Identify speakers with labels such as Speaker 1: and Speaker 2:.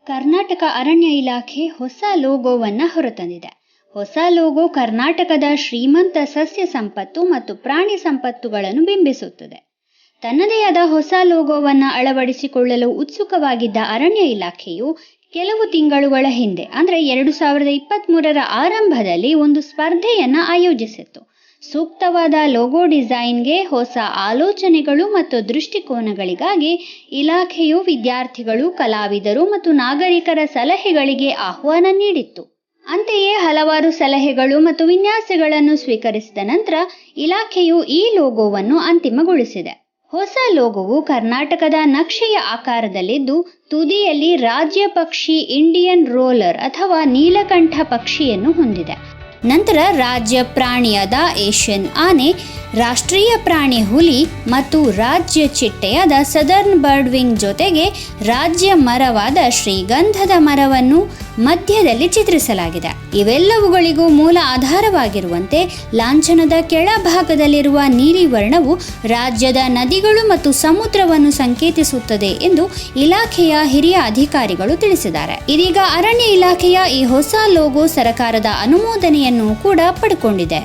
Speaker 1: ಕರ್ನಾಟಕ ಅರಣ್ಯ ಇಲಾಖೆ ಹೊಸ ಲೋಗೋವನ್ನು ಹೊರತಂದಿದೆ. ಹೊಸ ಲೋಗೋ ಕರ್ನಾಟಕದ ಶ್ರೀಮಂತ ಸಸ್ಯ ಸಂಪತ್ತು ಮತ್ತು ಪ್ರಾಣಿ ಸಂಪತ್ತುಗಳನ್ನು ಬಿಂಬಿಸುತ್ತದೆ. ತನ್ನದೇ ಆದ ಹೊಸ ಲೋಗೋವನ್ನು ಅಳವಡಿಸಿಕೊಳ್ಳಲು ಉತ್ಸುಕವಾಗಿದ್ದ ಅರಣ್ಯ ಇಲಾಖೆಯು ಕೆಲವು ತಿಂಗಳುಗಳ ಹಿಂದೆ ಅಂದರೆ 2023ರ ಆರಂಭದಲ್ಲಿ ಒಂದು ಸ್ಪರ್ಧೆಯನ್ನು ಆಯೋಜಿಸಿತ್ತು. ಸೂಕ್ತವಾದ ಲೋಗೋ ಡಿಸೈನ್ಗೆ ಹೊಸ ಆಲೋಚನೆಗಳು ಮತ್ತು ದೃಷ್ಟಿಕೋನಗಳಿಗಾಗಿ ಇಲಾಖೆಯು ವಿದ್ಯಾರ್ಥಿಗಳು, ಕಲಾವಿದರು ಮತ್ತು ನಾಗರಿಕರ ಸಲಹೆಗಳಿಗೆ ಆಹ್ವಾನ ನೀಡಿತ್ತು. ಅಂತೆಯೇ ಹಲವಾರು ಸಲಹೆಗಳು ಮತ್ತು ವಿನ್ಯಾಸಗಳನ್ನು ಸ್ವೀಕರಿಸಿದ ನಂತರ ಇಲಾಖೆಯು ಈ ಲೋಗೋವನ್ನು ಅಂತಿಮಗೊಳಿಸಿದೆ. ಹೊಸ ಲೋಗೋವು ಕರ್ನಾಟಕದ ನಕ್ಷೆಯ ಆಕಾರದಲ್ಲಿದ್ದು, ತುದಿಯಲ್ಲಿ ರಾಜ್ಯ ಪಕ್ಷಿ ಇಂಡಿಯನ್ ರೋಲರ್ ಅಥವಾ ನೀಲಕಂಠ ಪಕ್ಷಿಯನ್ನು ಹೊಂದಿದೆ. ನಂತರ ರಾಜ್ಯ ಪ್ರಾಣಿಯಾದ ಏಷ್ಯನ್ ಆನೆ, ರಾಷ್ಟ್ರೀಯ ಪ್ರಾಣಿ ಹುಲಿ ಮತ್ತು ರಾಜ್ಯ ಚಿಟ್ಟೆಯಾದ ಸದರ್ನ್ ಬರ್ಡ್ ವಿಂಗ್ ಜೊತೆಗೆ ರಾಜ್ಯ ಮರವಾದ ಶ್ರೀಗಂಧದ ಮರವನ್ನು ಮಧ್ಯದಲ್ಲಿ ಚಿತ್ರಿಸಲಾಗಿದೆ. ಇವೆಲ್ಲವುಗಳಿಗೂ ಮೂಲ ಆಧಾರವಾಗಿರುವಂತೆ ಲಾಂಛನದ ಕೆಳಭಾಗದಲ್ಲಿರುವ ನೀಲಿ ವರ್ಣವು ರಾಜ್ಯದ ನದಿಗಳು ಮತ್ತು ಸಮುದ್ರವನ್ನು ಸಂಕೇತಿಸುತ್ತದೆ ಎಂದು ಇಲಾಖೆಯ ಹಿರಿಯ ಅಧಿಕಾರಿಗಳು ತಿಳಿಸಿದ್ದಾರೆ. ಇದೀಗ ಅರಣ್ಯ ಇಲಾಖೆಯ ಈ ಹೊಸ ಲೋಗೋ ಸರ್ಕಾರದ ಅನುಮೋದನೆಯನ್ನು ಕೂಡ ಪಡೆದುಕೊಂಡಿದೆ.